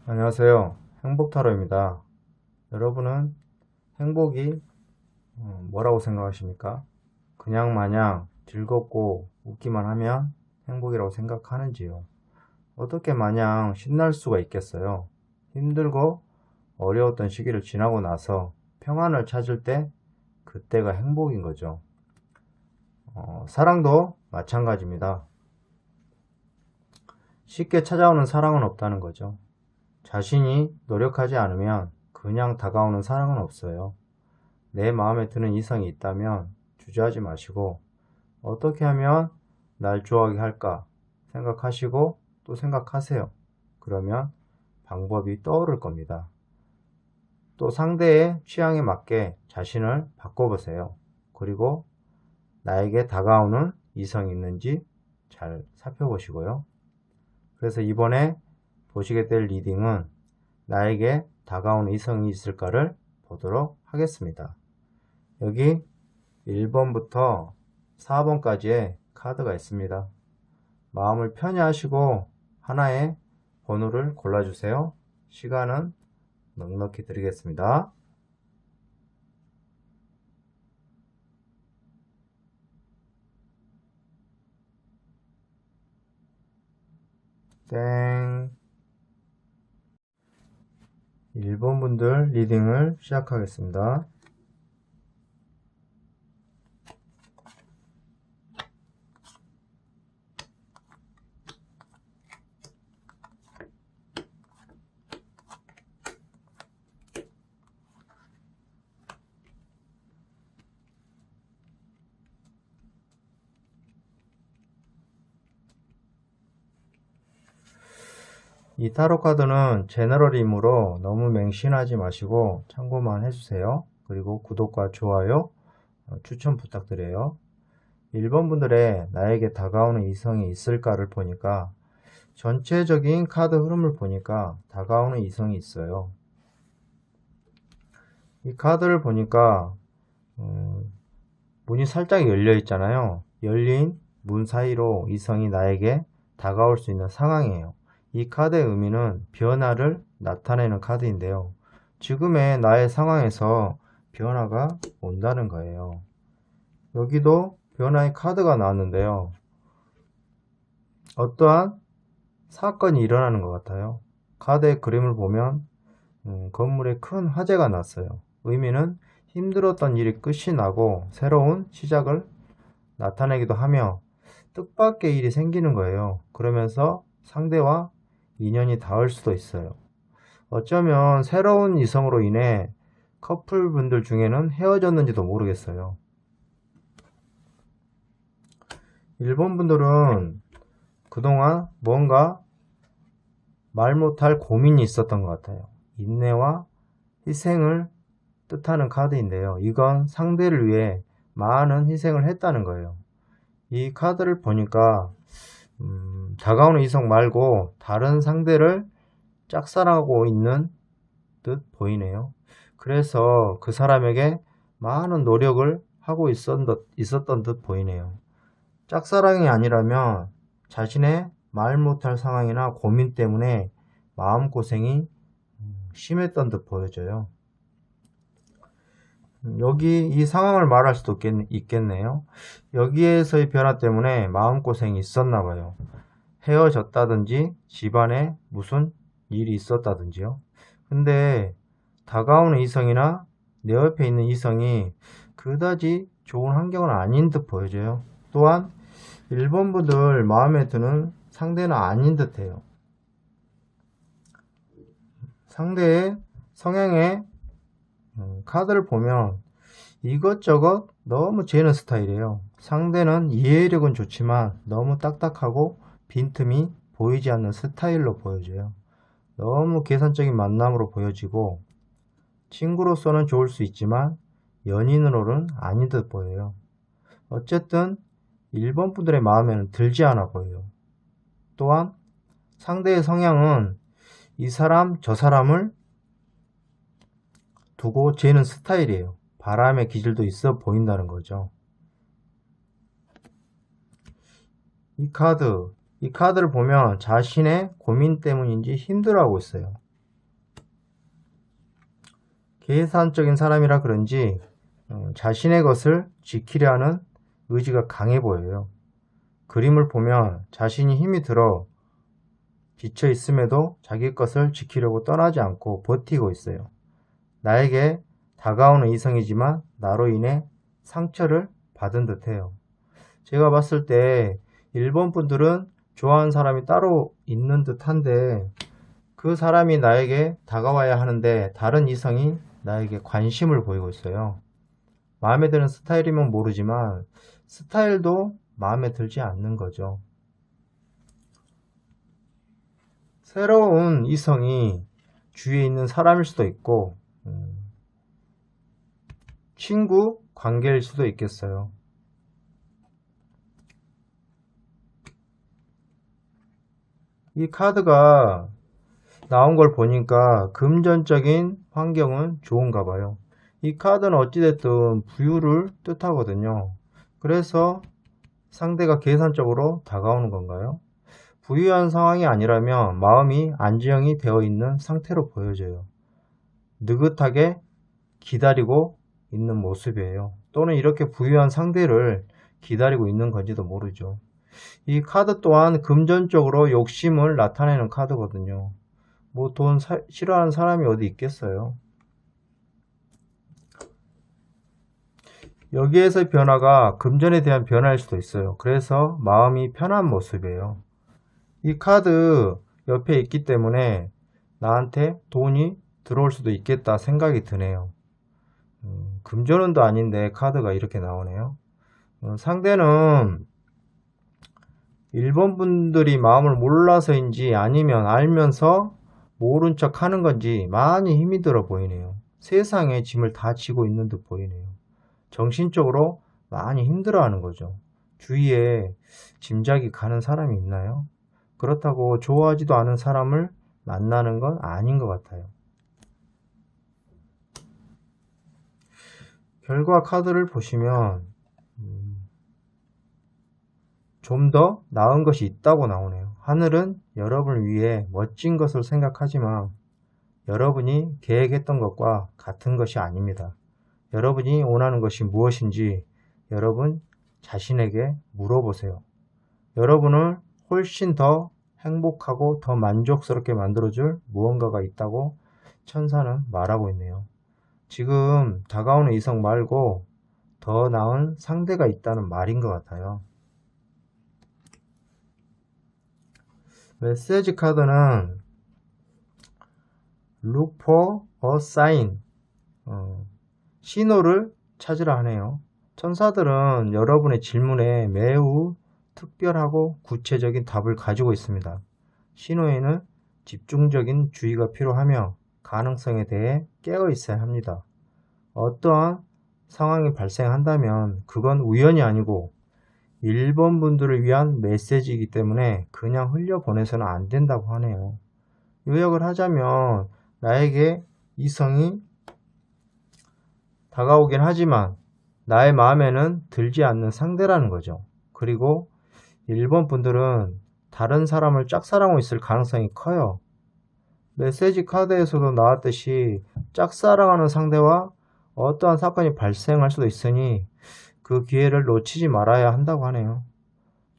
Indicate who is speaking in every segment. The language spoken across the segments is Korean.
Speaker 1: 안녕하세요. 행복타로입니다. 여러분은 행복이 뭐라고 생각하십니까? 그냥 마냥 즐겁고 웃기만 하면 행복이라고 생각하는지요? 어떻게 마냥 신날 수가 있겠어요? 힘들고 어려웠던 시기를 지나고 나서 평안을 찾을 때 그때가 행복인 거죠. 사랑도 마찬가지입니다. 쉽게 찾아오는 사랑은 없다는 거죠. 자신이 노력하지 않으면 그냥 다가오는 사랑은 없어요. 내 마음에 드는 이성이 있다면 주저하지 마시고 어떻게 하면 날 좋아하게 할까 생각하시고 또 생각하세요. 그러면 방법이 떠오를 겁니다. 또 상대의 취향에 맞게 자신을 바꿔보세요. 그리고 나에게 다가오는 이성이 있는지 잘 살펴보시고요. 그래서 이번에 보시게 될 리딩은 나에게 다가오는 이성이 있을까를 보도록 하겠습니다. 여기 1번부터 4번까지의 카드가 있습니다. 마음을 편히 하시고 하나의 번호를 골라주세요. 시간은 넉넉히 드리겠습니다. 땡. 1번 분들 리딩을 시작하겠습니다. 이 타로 카드는 제너럴이므로 너무 맹신하지 마시고 참고만 해주세요. 그리고 구독과 좋아요, 추천 부탁드려요. 1번 분들의 나에게 다가오는 이성이 있을까를 보니까 전체적인 카드 흐름을 보니까 다가오는 이성이 있어요. 이 카드를 보니까 문이 살짝 열려 있잖아요. 열린 문 사이로 이성이 나에게 다가올 수 있는 상황이에요. 이 카드의 의미는 변화를 나타내는 카드인데요. 지금의 나의 상황에서 변화가 온다는 거예요. 여기도 변화의 카드가 나왔는데요. 어떠한 사건이 일어나는 것 같아요. 카드의 그림을 보면 건물에 큰 화재가 났어요. 의미는 힘들었던 일이 끝이 나고 새로운 시작을 나타내기도 하며 뜻밖의 일이 생기는 거예요. 그러면서 상대와 인연이 닿을 수도 있어요. 어쩌면 새로운 이성으로 인해 커플분들 중에는 헤어졌는지도 모르겠어요. 일본 분들은 그동안 뭔가 말 못할 고민이 있었던 것 같아요. 인내와 희생을 뜻하는 카드인데요. 이건 상대를 위해 많은 희생을 했다는 거예요. 이 카드를 보니까 다가오는 이성 말고 다른 상대를 짝사랑하고 있는 듯 보이네요. 그래서 그 사람에게 많은 노력을 하고 있었던 듯 보이네요. 짝사랑이 아니라면 자신의 말 못할 상황이나 고민 때문에 마음고생이 심했던 듯 보여져요. 여기 이 상황을 말할 수도 있겠네요. 여기에서의 변화 때문에 마음고생이 있었나 봐요. 헤어졌다든지 집안에 무슨 일이 있었다든지요. 근데 다가오는 이성이나 내 옆에 있는 이성이 그다지 좋은 환경은 아닌 듯 보여져요. 또한 1번 분들 마음에 드는 상대는 아닌 듯해요. 상대의 성향의 카드를 보면 이것저것 너무 재는 스타일이에요. 상대는 이해력은 좋지만 너무 딱딱하고 빈틈이 보이지 않는 스타일로 보여져요. 너무 계산적인 만남으로 보여지고 친구로서는 좋을 수 있지만 연인으로는 아닌 듯 보여요. 어쨌든 1번 분들의 마음에는 들지 않아 보여요. 또한 상대의 성향은 이 사람 저 사람을 두고 재는 스타일이에요. 바람의 기질도 있어 보인다는 거죠. 이 카드를 보면 자신의 고민 때문인지 힘들어하고 있어요. 계산적인 사람이라 그런지 자신의 것을 지키려 하는 의지가 강해 보여요. 그림을 보면 자신이 힘이 들어 지쳐 있음에도 자기 것을 지키려고 떠나지 않고 버티고 있어요. 나에게 다가오는 이성이지만 나로 인해 상처를 받은 듯해요. 제가 봤을 때 일본 분들은 좋아하는 사람이 따로 있는 듯한데 그 사람이 나에게 다가와야 하는데 다른 이성이 나에게 관심을 보이고 있어요. 마음에 드는 스타일이면 모르지만 스타일도 마음에 들지 않는 거죠. 새로운 이성이 주위에 있는 사람일 수도 있고 친구 관계일 수도 있겠어요. 이 카드가 나온 걸 보니까 금전적인 환경은 좋은가 봐요. 이 카드는 어찌됐든 부유를 뜻하거든요. 그래서 상대가 계산적으로 다가오는 건가요? 부유한 상황이 아니라면 마음이 안정이 되어 있는 상태로 보여져요. 느긋하게 기다리고 있는 모습이에요. 또는 이렇게 부유한 상대를 기다리고 있는 건지도 모르죠. 이 카드 또한 금전적으로 욕심을 나타내는 카드거든요. 뭐 돈 싫어하는 사람이 어디 있겠어요. 여기에서 변화가 금전에 대한 변화일 수도 있어요. 그래서 마음이 편한 모습이에요. 이 카드 옆에 있기 때문에 나한테 돈이 들어올 수도 있겠다 생각이 드네요. 금전운도 아닌데 카드가 이렇게 나오네요. 상대는 일본 분들이 마음을 몰라서인지 아니면 알면서 모른 척 하는 건지 많이 힘이 들어 보이네요. 세상에 짐을 다 지고 있는 듯 보이네요. 정신적으로 많이 힘들어 하는 거죠. 주위에 짐작이 가는 사람이 있나요? 그렇다고 좋아하지도 않은 사람을 만나는 건 아닌 것 같아요. 결과 카드를 보시면 좀 더 나은 것이 있다고 나오네요. 하늘은 여러분을 위해 멋진 것을 생각하지만 여러분이 계획했던 것과 같은 것이 아닙니다. 여러분이 원하는 것이 무엇인지 여러분 자신에게 물어보세요. 여러분을 훨씬 더 행복하고 더 만족스럽게 만들어줄 무언가가 있다고 천사는 말하고 있네요. 지금 다가오는 이성 말고 더 나은 상대가 있다는 말인 것 같아요. 메시지 카드는 Look for a sign, 신호를 찾으라 하네요. 천사들은 여러분의 질문에 매우 특별하고 구체적인 답을 가지고 있습니다. 신호에는 집중적인 주의가 필요하며 가능성에 대해 깨어 있어야 합니다. 어떠한 상황이 발생한다면 그건 우연이 아니고 일본 분들을 위한 메시지이기 때문에 그냥 흘려보내서는 안 된다고 하네요. 요약을 하자면 나에게 이성이 다가오긴 하지만 나의 마음에는 들지 않는 상대라는 거죠. 그리고 일본 분들은 다른 사람을 짝사랑하고 있을 가능성이 커요. 메시지 카드에서도 나왔듯이 짝사랑하는 상대와 어떠한 사건이 발생할 수도 있으니 그 기회를 놓치지 말아야 한다고 하네요.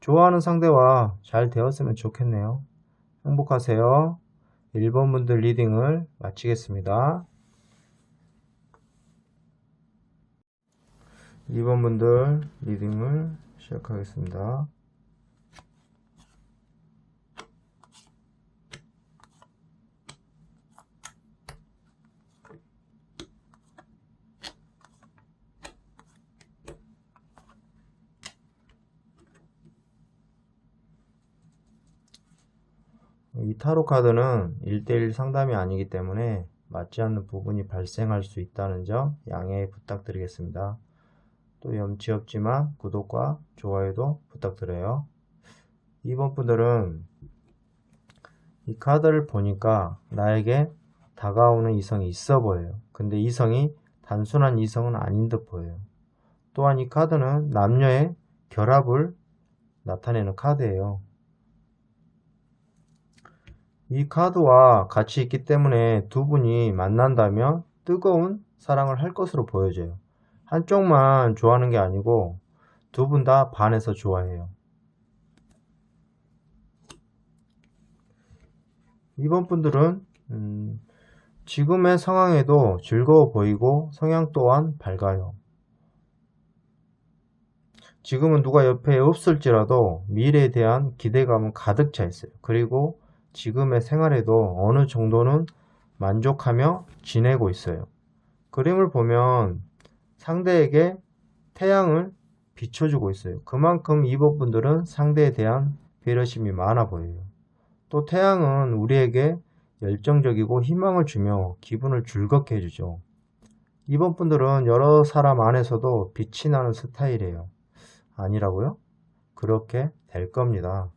Speaker 1: 좋아하는 상대와 잘 되었으면 좋겠네요. 행복하세요. 1번 분들 리딩을 마치겠습니다. 2번 분들 리딩을 시작하겠습니다. 이 타로 카드는 1대1 상담이 아니기 때문에 맞지 않는 부분이 발생할 수 있다는 점 양해 부탁드리겠습니다. 또 염치 없지만 구독과 좋아요도 부탁드려요. 2번 분들은 이 카드를 보니까 나에게 다가오는 이성이 있어 보여요. 근데 이성이 단순한 이성은 아닌 듯 보여요. 또한 이 카드는 남녀의 결합을 나타내는 카드예요. 이 카드와 같이 있기 때문에 두 분이 만난다면 뜨거운 사랑을 할 것으로 보여져요. 한쪽만 좋아하는 게 아니고 두 분 다 반해서 좋아해요. 이번 분들은 지금의 상황에도 즐거워 보이고 성향 또한 밝아요. 지금은 누가 옆에 없을지라도 미래에 대한 기대감은 가득 차 있어요. 그리고 지금의 생활에도 어느 정도는 만족하며 지내고 있어요. 그림을 보면 상대에게 태양을 비춰주고 있어요. 그만큼 이번 분들은 상대에 대한 배려심이 많아 보여요. 또 태양은 우리에게 열정적이고 희망을 주며 기분을 즐겁게 해주죠. 이번 분들은 여러 사람 안에서도 빛이 나는 스타일이에요. 아니라고요? 그렇게 될 겁니다.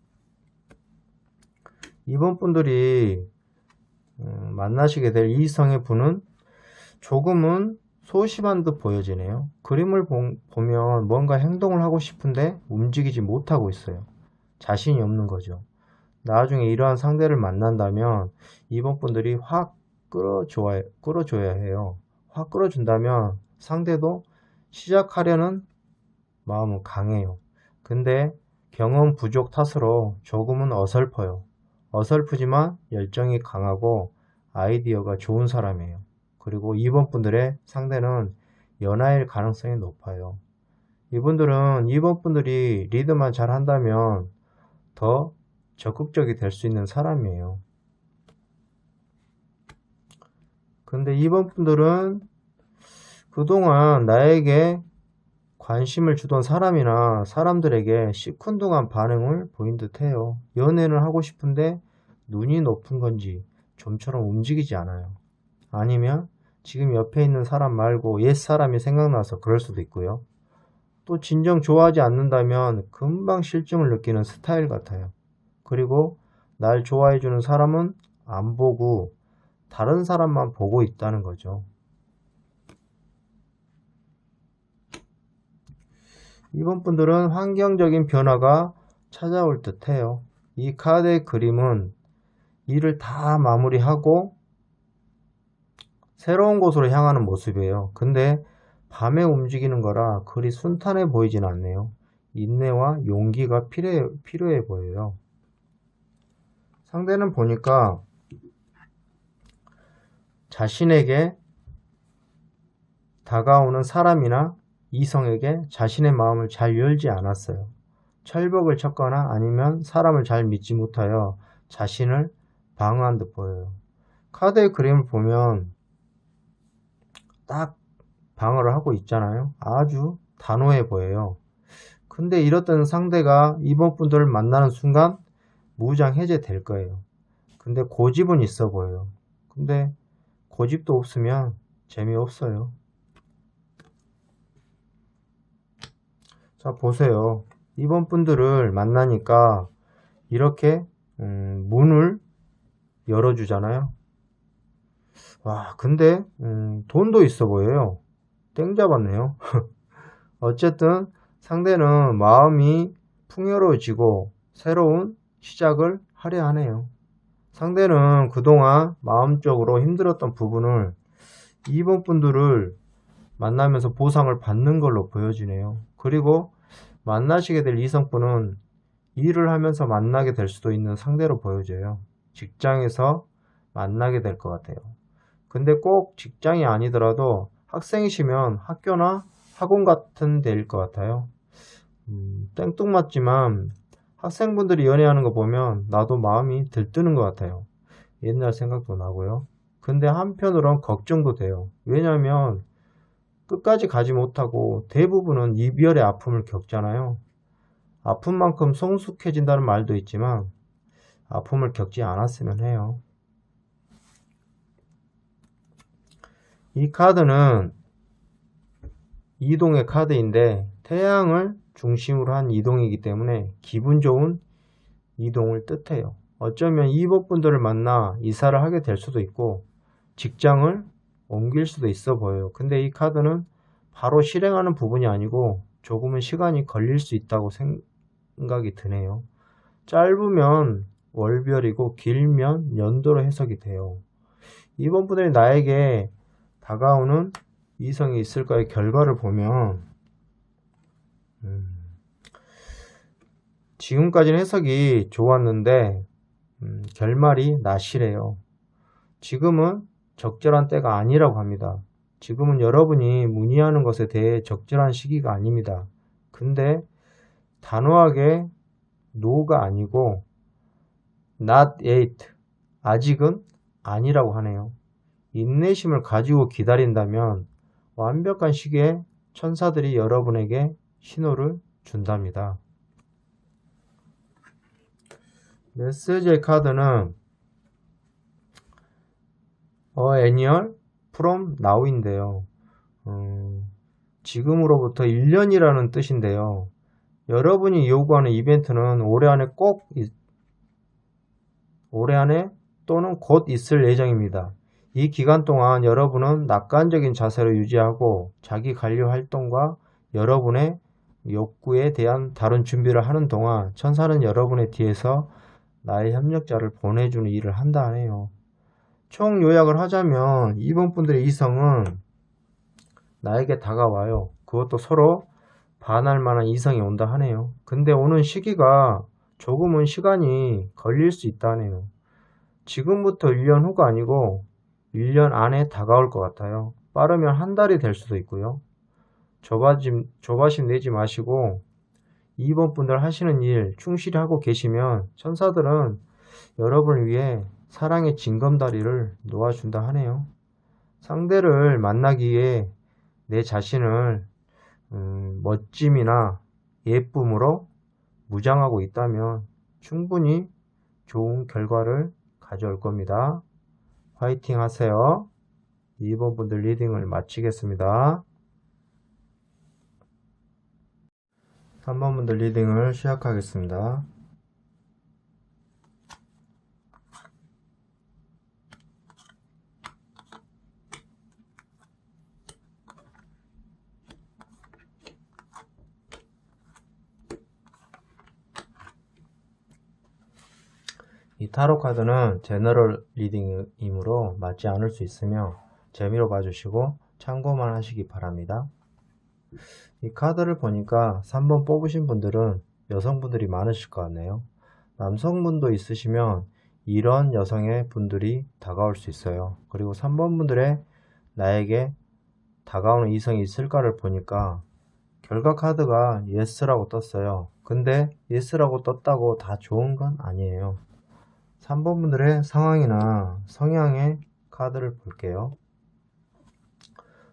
Speaker 1: 이번 분들이 만나시게 될 이성의 분은 조금은 소심한 듯 보여지네요. 그림을 보면 뭔가 행동을 하고 싶은데 움직이지 못하고 있어요. 자신이 없는 거죠. 나중에 이러한 상대를 만난다면 이번 분들이 확 끌어줘야 해요. 확 끌어준다면 상대도 시작하려는 마음은 강해요. 근데 경험 부족 탓으로 조금은 어설퍼요. 어설프지만 열정이 강하고 아이디어가 좋은 사람이에요. 그리고 이번 분들의 상대는 연하일 가능성이 높아요. 이분들은 이번 분들이 리드만 잘 한다면 더 적극적이 될 수 있는 사람이에요. 근데 이번 분들은 그동안 나에게 관심을 주던 사람이나 사람들에게 시큰둥한 반응을 보인 듯 해요. 연애를 하고 싶은데 눈이 높은 건지 좀처럼 움직이지 않아요. 아니면 지금 옆에 있는 사람 말고 옛 사람이 생각나서 그럴 수도 있고요. 또 진정 좋아하지 않는다면 금방 실증을 느끼는 스타일 같아요. 그리고 날 좋아해주는 사람은 안 보고 다른 사람만 보고 있다는 거죠. 이번 분들은 환경적인 변화가 찾아올 듯 해요. 이 카드의 그림은 일을 다 마무리하고 새로운 곳으로 향하는 모습이에요. 근데 밤에 움직이는 거라 그리 순탄해 보이진 않네요. 인내와 용기가 필요해 보여요. 상대는 보니까 자신에게 다가오는 사람이나 이성에게 자신의 마음을 잘 열지 않았어요. 철벽을 쳤거나 아니면 사람을 잘 믿지 못하여 자신을 방어한 듯 보여요. 카드의 그림을 보면 딱 방어를 하고 있잖아요. 아주 단호해 보여요. 근데 이렇던 상대가 이번 분들을 만나는 순간 무장 해제될 거예요. 근데 고집은 있어 보여요. 근데 고집도 없으면 재미없어요. 자, 보세요. 이번 분들을 만나니까 이렇게 문을 열어주잖아요. 와, 근데 돈도 있어 보여요. 땡 잡았네요. 어쨌든 상대는 마음이 풍요로워지고 새로운 시작을 하려 하네요. 상대는 그동안 마음적으로 힘들었던 부분을 이번 분들을 만나면서 보상을 받는 걸로 보여지네요. 그리고 만나시게 될 이성분은 일을 하면서 만나게 될 수도 있는 상대로 보여져요. 직장에서 만나게 될 것 같아요. 근데 꼭 직장이 아니더라도 학생이시면 학교나 학원 같은 데일 것 같아요. 땡뚱맞지만 학생분들이 연애하는 거 보면 나도 마음이 들뜨는 것 같아요. 옛날 생각도 나고요. 근데 한편으론 걱정도 돼요. 왜냐하면 끝까지 가지 못하고 대부분은 이별의 아픔을 겪잖아요. 아픈 만큼 성숙해진다는 말도 있지만 아픔을 겪지 않았으면 해요. 이 카드는 이동의 카드인데 태양을 중심으로 한 이동이기 때문에 기분 좋은 이동을 뜻해요. 어쩌면 이복분들을 만나 이사를 하게 될 수도 있고 직장을 옮길 수도 있어 보여요. 근데 이 카드는 바로 실행하는 부분이 아니고 조금은 시간이 걸릴 수 있다고 생각이 드네요. 짧으면 월별이고 길면 연도로 해석이 돼요. 이번 분들이 나에게 다가오는 이성이 있을까의 결과를 보면 지금까지는 해석이 좋았는데 결말이 나시래요. 지금은 적절한 때가 아니라고 합니다. 지금은 여러분이 문의하는 것에 대해 적절한 시기가 아닙니다. 근데 단호하게 no가 아니고 not yet, 아직은 아니라고 하네요. 인내심을 가지고 기다린다면 완벽한 시기에 천사들이 여러분에게 신호를 준답니다. 메시지의 카드는 annual from now인데요. 지금으로부터 1년이라는 뜻인데요. 여러분이 요구하는 이벤트는 올해 안에 또는 곧 있을 예정입니다. 이 기간 동안 여러분은 낙관적인 자세를 유지하고 자기 관리 활동과 여러분의 욕구에 대한 다른 준비를 하는 동안 천사는 여러분의 뒤에서 나의 협력자를 보내주는 일을 한다 하네요. 총 요약을 하자면 이번 분들의 이성은 나에게 다가와요. 그것도 서로 반할 만한 이성이 온다 하네요. 근데 오는 시기가 조금은 시간이 걸릴 수 있다네요. 지금부터 1년 후가 아니고 1년 안에 다가올 것 같아요. 빠르면 한 달이 될 수도 있고요. 조바심 내지 마시고 이번 분들 하시는 일 충실히 하고 계시면 천사들은 여러분을 위해 사랑의 징검다리를 놓아준다 하네요. 상대를 만나기 위해 내 자신을 멋짐이나 예쁨으로 무장하고 있다면 충분히 좋은 결과를 가져올 겁니다. 화이팅 하세요. 2번 분들 리딩을 마치겠습니다. 3번 분들 리딩을 시작하겠습니다. 이 타로 카드는 제너럴 리딩이므로 맞지 않을 수 있으며 재미로 봐주시고 참고만 하시기 바랍니다. 이 카드를 보니까 3번 뽑으신 분들은 여성분들이 많으실 것 같네요. 남성분도 있으시면 이런 여성의 분들이 다가올 수 있어요. 그리고 3번 분들의 나에게 다가오는 이성이 있을까를 보니까 결과 카드가 yes라고 떴어요. 근데 yes라고 떴다고 다 좋은 건 아니에요. 3번 분들의 상황이나 성향의 카드를 볼게요.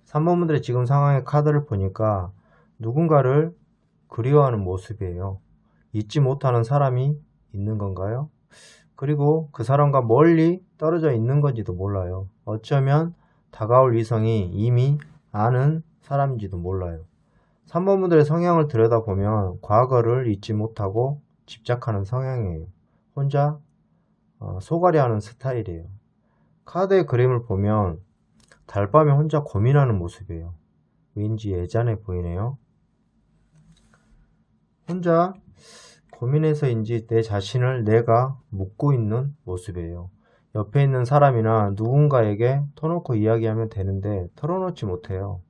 Speaker 1: 3번 분들의 지금 상황의 카드를 보니까 누군가를 그리워하는 모습이에요. 잊지 못하는 사람이 있는 건가요? 그리고 그 사람과 멀리 떨어져 있는 건지도 몰라요. 어쩌면 다가올 이성이 이미 아는 사람인지도 몰라요. 3번 분들의 성향을 들여다보면 과거를 잊지 못하고 집착하는 성향이에요. 혼자 소갈이하는 스타일이에요. 카드의 그림을 보면 달밤에 혼자 고민하는 모습이에요. 왠지 예전에 보이네요. 혼자 고민해서인지 내 자신을 내가 묻고 있는 모습이에요. 옆에 있는 사람이나 누군가에게 터놓고 이야기하면 되는데 털어놓지 못해요.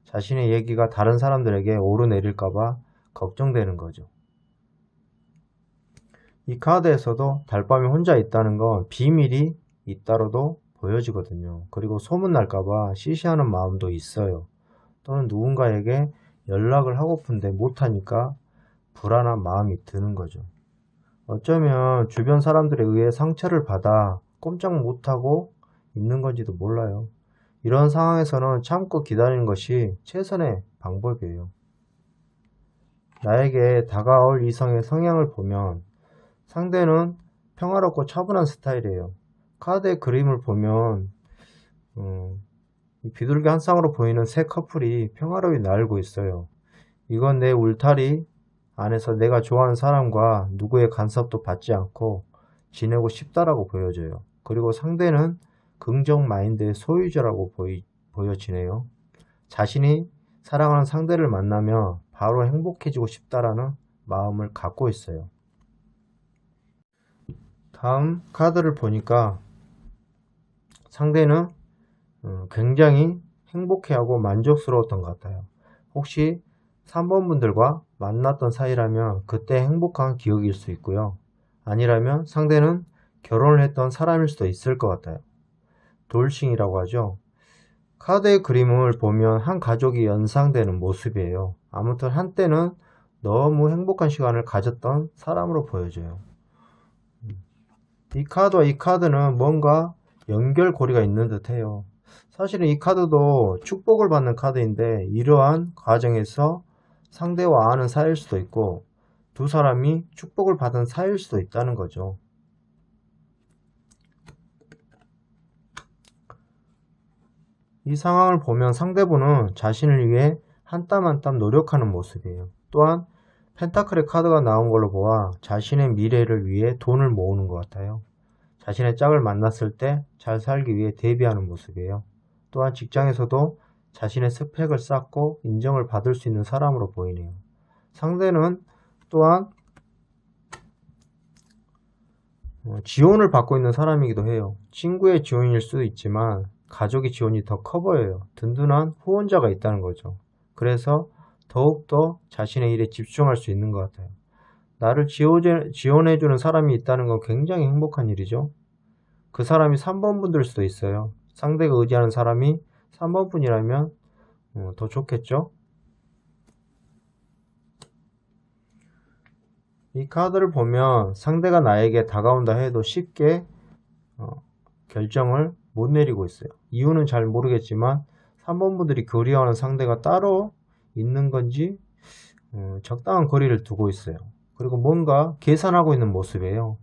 Speaker 1: 자신의 얘기가 다른 사람들에게 오르내릴까봐 걱정되는 거죠. 이 카드에서도 달밤에 혼자 있다는 건 비밀이 있다로도 보여지거든요. 그리고 소문날까봐 시시하는 마음도 있어요. 또는 누군가에게 연락을 하고픈데 못하니까 불안한 마음이 드는 거죠. 어쩌면 주변 사람들에 의해 상처를 받아 꼼짝 못하고 있는 건지도 몰라요. 이런 상황에서는 참고 기다리는 것이 최선의 방법이에요. 나에게 다가올 이성의 성향을 보면 상대는 평화롭고 차분한 스타일이에요. 카드의 그림을 보면 비둘기 한 쌍으로 보이는 새 커플이 평화롭게 날고 있어요. 이건 내 울타리 안에서 내가 좋아하는 사람과 누구의 간섭도 받지 않고 지내고 싶다라고 보여져요. 그리고 상대는 긍정 마인드의 소유자라고 보여지네요. 자신이 사랑하는 상대를 만나면 바로 행복해지고 싶다라는 마음을 갖고 있어요. 다음 카드를 보니까 상대는 굉장히 행복해하고 만족스러웠던 것 같아요. 혹시 3번 분들과 만났던 사이라면 그때 행복한 기억일 수 있고요. 아니라면 상대는 결혼을 했던 사람일 수도 있을 것 같아요. 돌싱이라고 하죠. 카드의 그림을 보면 한 가족이 연상되는 모습이에요. 아무튼 한때는 너무 행복한 시간을 가졌던 사람으로 보여져요. 이 카드와 이 카드는 뭔가 연결고리가 있는 듯 해요. 사실은 이 카드도 축복을 받는 카드인데 이러한 과정에서 상대와 아는 사이일 수도 있고 두 사람이 축복을 받은 사이일 수도 있다는 거죠. 이 상황을 보면 상대분은 자신을 위해 한 땀 한 땀 노력하는 모습이에요. 또한 펜타클의 카드가 나온 걸로 보아 자신의 미래를 위해 돈을 모으는 것 같아요. 자신의 짝을 만났을 때 잘 살기 위해 대비하는 모습이에요. 또한 직장에서도 자신의 스펙을 쌓고 인정을 받을 수 있는 사람으로 보이네요. 상대는 또한 지원을 받고 있는 사람이기도 해요. 친구의 지원일 수도 있지만 가족의 지원이 더 커 보여요. 든든한 후원자가 있다는 거죠. 그래서 더욱더 자신의 일에 집중할 수 있는 것 같아요. 나를 지원해주는 사람이 있다는 건 굉장히 행복한 일이죠. 그 사람이 3번 분들 수도 있어요. 상대가 의지하는 사람이 3번 분이라면 더 좋겠죠. 이 카드를 보면 상대가 나에게 다가온다 해도 쉽게 결정을 못 내리고 있어요. 이유는 잘 모르겠지만 3번 분들이 그리워하는 상대가 따로 있는 건지 적당한 거리를 두고 있어요. 그리고 뭔가 계산하고 있는 모습이에요.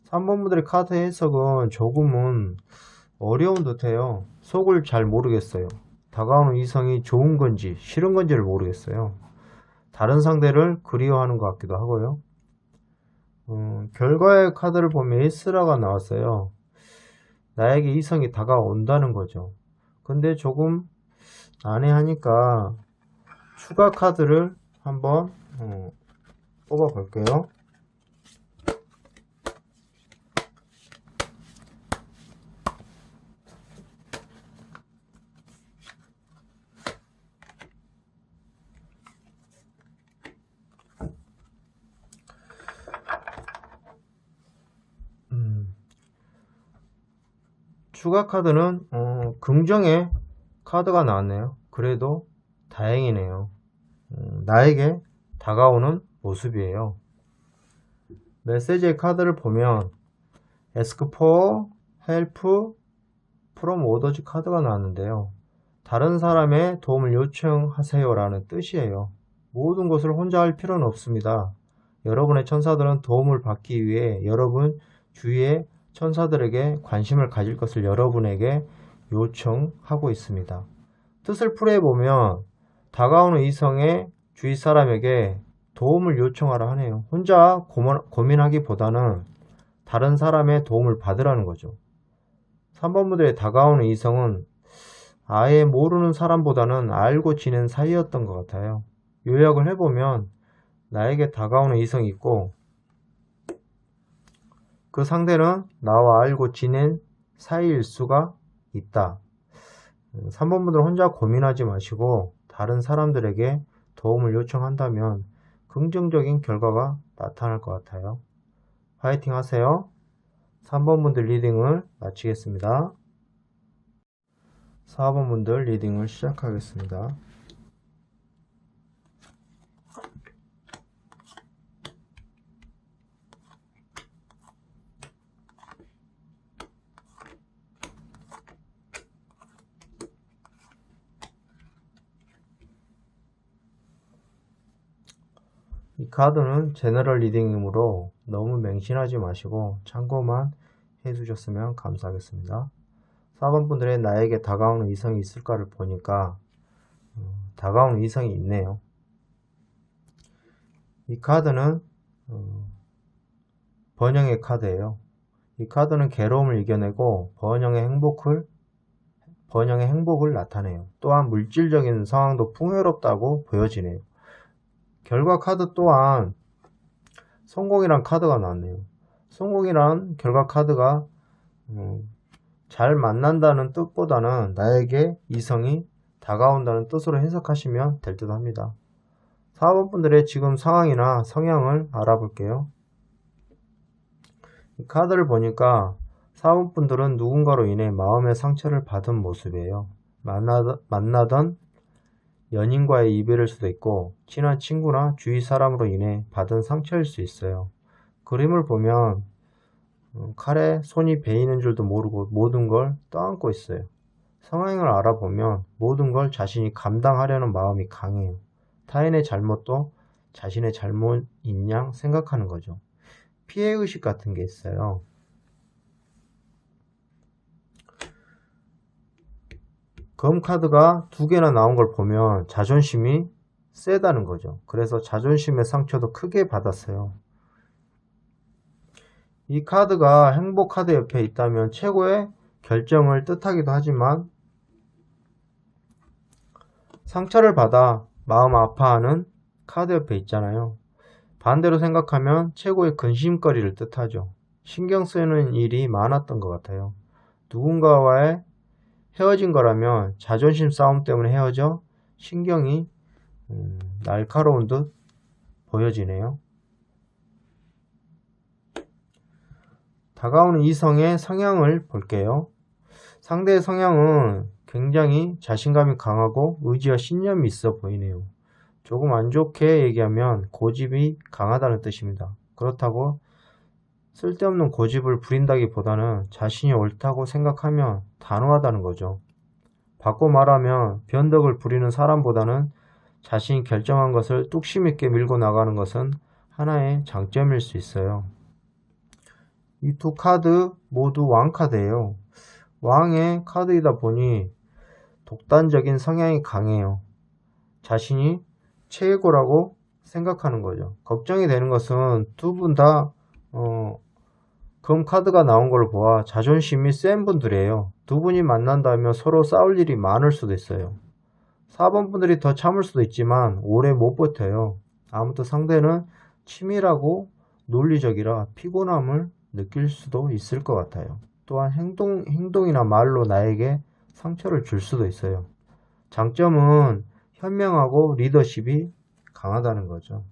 Speaker 1: 3번 분들의 카드 해석은 조금은 어려운 듯해요. 속을 잘 모르겠어요. 다가오는 이성이 좋은 건지 싫은 건지를 모르겠어요. 다른 상대를 그리워하는 것 같기도 하고요. 결과의 카드를 보면 에이스라가 나왔어요. 나에게 이성이 다가온다는 거죠. 근데 조금 안해하니까 추가 카드를 한번 뽑아 볼게요. 추가 카드는 긍정의 카드가 나왔네요. 그래도 다행이네요. 나에게 다가오는 모습이에요. 메시지의 카드를 보면 Ask for help from others 카드가 나왔는데요. 다른 사람의 도움을 요청하세요 라는 뜻이에요. 모든 것을 혼자 할 필요는 없습니다. 여러분의 천사들은 도움을 받기 위해 여러분 주위의 천사들에게 관심을 가질 것을 여러분에게 요청하고 있습니다. 뜻을 풀이해보면 다가오는 이성의 주위 사람에게 도움을 요청하라 하네요. 혼자 고민하기보다는 다른 사람의 도움을 받으라는 거죠. 3번 분들의 다가오는 이성은 아예 모르는 사람보다는 알고 지낸 사이였던 것 같아요. 요약을 해보면 나에게 다가오는 이성이 있고 그 상대는 나와 알고 지낸 사이일 수가 있다. 3번 분들 혼자 고민하지 마시고 다른 사람들에게 도움을 요청한다면 긍정적인 결과가 나타날 것 같아요. 화이팅 하세요. 3번 분들 리딩을 마치겠습니다. 4번 분들 리딩을 시작하겠습니다. 이 카드는 제너럴 리딩이므로 너무 맹신하지 마시고 참고만 해주셨으면 감사하겠습니다. 4번 분들의 나에게 다가오는 이성이 있을까를 보니까 다가오는 이성이 있네요. 이 카드는 번영의 카드예요. 이 카드는 괴로움을 이겨내고 번영의 행복을 나타내요. 또한 물질적인 상황도 풍요롭다고 보여지네요. 결과 카드 또한 성공이란 카드가 나왔네요. 성공이란 결과 카드가 잘 만난다는 뜻보다는 나에게 이성이 다가온다는 뜻으로 해석하시면 될 듯 합니다. 4번 분들의 지금 상황이나 성향을 알아볼게요. 이 카드를 보니까 4번 분들은 누군가로 인해 마음의 상처를 받은 모습이에요. 만나던 연인과의 이별일 수도 있고 친한 친구나 주위 사람으로 인해 받은 상처일 수 있어요. 그림을 보면 칼에 손이 베이는 줄도 모르고 모든 걸 떠안고 있어요. 성향을 알아보면 모든 걸 자신이 감당하려는 마음이 강해요. 타인의 잘못도 자신의 잘못인 양 생각하는 거죠. 피해의식 같은 게 있어요. 검 카드가 두 개나 나온 걸 보면 자존심이 세다는 거죠. 그래서 자존심의 상처도 크게 받았어요. 이 카드가 행복 카드 옆에 있다면 최고의 결정을 뜻하기도 하지만 상처를 받아 마음 아파하는 카드 옆에 있잖아요. 반대로 생각하면 최고의 근심거리를 뜻하죠. 신경 쓰이는 일이 많았던 것 같아요. 누군가와의 헤어진 거라면 자존심 싸움 때문에 헤어져 신경이 날카로운 듯 보여지네요. 다가오는 이성의 성향을 볼게요. 상대의 성향은 굉장히 자신감이 강하고 의지와 신념이 있어 보이네요. 조금 안 좋게 얘기하면 고집이 강하다는 뜻입니다. 그렇다고 쓸데없는 고집을 부린다기보다는 자신이 옳다고 생각하면 단호하다는 거죠. 바꿔 말하면 변덕을 부리는 사람보다는 자신이 결정한 것을 뚝심 있게 밀고 나가는 것은 하나의 장점일 수 있어요. 이 두 카드 모두 왕 카드예요. 왕의 카드이다 보니 독단적인 성향이 강해요. 자신이 최고라고 생각하는 거죠. 걱정이 되는 것은 두 분 다 금 카드가 나온 걸 보아 자존심이 센 분들이에요. 두 분이 만난다면 서로 싸울 일이 많을 수도 있어요. 4번 분들이 더 참을 수도 있지만 오래 못 버텨요. 아무튼 상대는 치밀하고 논리적이라 피곤함을 느낄 수도 있을 것 같아요. 또한 행동이나 말로 나에게 상처를 줄 수도 있어요. 장점은 현명하고 리더십이 강하다는 거죠.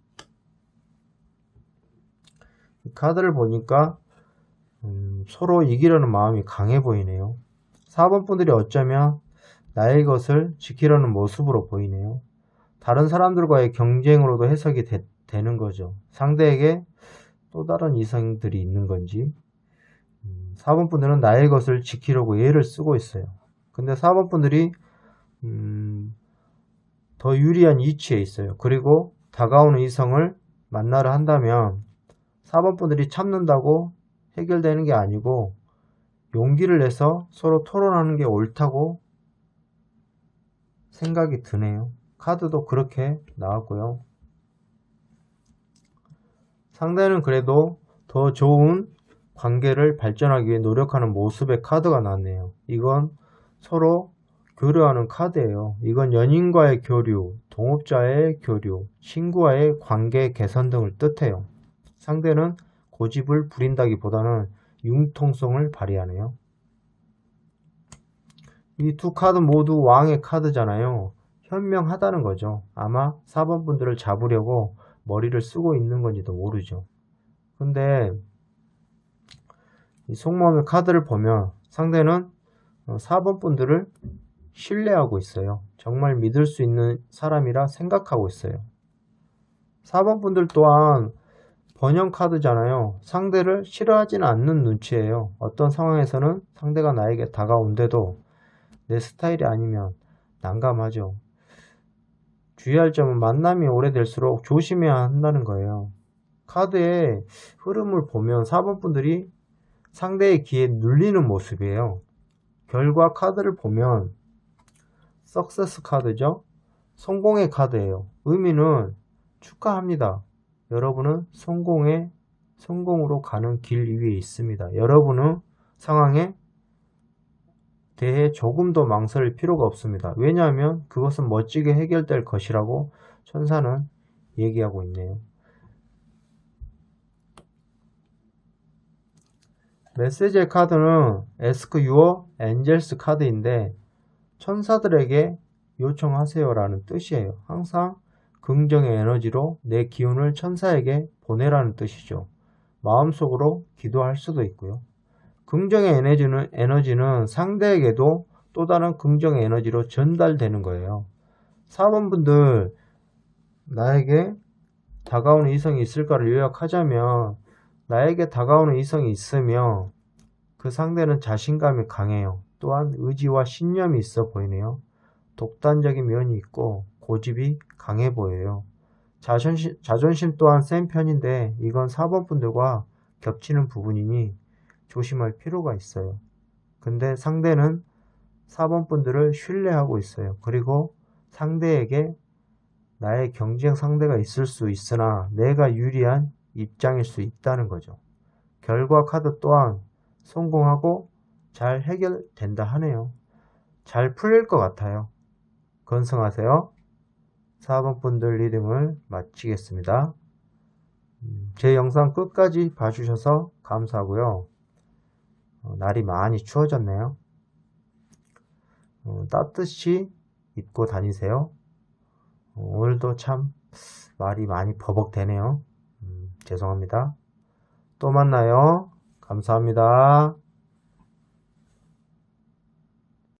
Speaker 1: 이 카드를 보니까 서로 이기려는 마음이 강해 보이네요. 4번 분들이 어쩌면 나의 것을 지키려는 모습으로 보이네요. 다른 사람들과의 경쟁으로도 해석이 되는 거죠. 상대에게 또 다른 이성들이 있는 건지. 4번 분들은 나의 것을 지키려고 애를 쓰고 있어요. 근데 4번 분들이 더 유리한 위치에 있어요. 그리고 다가오는 이성을 만나려 한다면 4번 분들이 참는다고 해결되는 게 아니고 용기를 내서 서로 토론하는 게 옳다고 생각이 드네요. 카드도 그렇게 나왔고요. 상대는 그래도 더 좋은 관계를 발전하기 위해 노력하는 모습의 카드가 나왔네요. 이건 서로 교류하는 카드예요. 이건 연인과의 교류, 동업자의 교류, 친구와의 관계 개선 등을 뜻해요. 상대는 고집을 부린다기보다는 융통성을 발휘하네요. 이 두 카드 모두 왕의 카드잖아요. 현명하다는 거죠. 아마 4번 분들을 잡으려고 머리를 쓰고 있는 건지도 모르죠. 근데 이 속마음의 카드를 보면 상대는 4번 분들을 신뢰하고 있어요. 정말 믿을 수 있는 사람이라 생각하고 있어요. 4번 분들 또한 번영 카드잖아요. 상대를 싫어하지는 않는 눈치예요. 어떤 상황에서는 상대가 나에게 다가온데도 내 스타일이 아니면 난감하죠. 주의할 점은 만남이 오래될수록 조심해야 한다는 거예요. 카드의 흐름을 보면 4번 분들이 상대의 귀에 눌리는 모습이에요. 결과 카드를 보면 석세스 카드죠. 성공의 카드예요. 의미는 축하합니다. 여러분은 성공으로 가는 길 위에 있습니다. 여러분은 상황에 대해 조금 더 망설일 필요가 없습니다. 왜냐하면 그것은 멋지게 해결될 것이라고 천사는 얘기하고 있네요. 메시지의 카드는 Ask Your Angels 카드인데 천사들에게 요청하세요라는 뜻이에요. 항상 긍정의 에너지로 내 기운을 천사에게 보내라는 뜻이죠. 마음속으로 기도할 수도 있고요. 긍정의 에너지는 상대에게도 또 다른 긍정의 에너지로 전달되는 거예요. 4번 분들, 나에게 다가오는 이성이 있을까를 요약하자면, 나에게 다가오는 이성이 있으며 그 상대는 자신감이 강해요. 또한 의지와 신념이 있어 보이네요. 독단적인 면이 있고 고집이 강해 보여요. 자존심 또한 센 편인데 이건 4번 분들과 겹치는 부분이니 조심할 필요가 있어요. 근데 상대는 4번 분들을 신뢰하고 있어요. 그리고 상대에게 나의 경쟁 상대가 있을 수 있으나 내가 유리한 입장일 수 있다는 거죠. 결과 카드 또한 성공하고 잘 해결된다 하네요. 잘 풀릴 것 같아요. 건승하세요. 4번 분들 리딩을 마치겠습니다. 제 영상 끝까지 봐주셔서 감사하고요. 날이 많이 추워졌네요. 따뜻이 입고 다니세요. 오늘도 참 말이 많이 버벅대네요. 죄송합니다. 또 만나요. 감사합니다.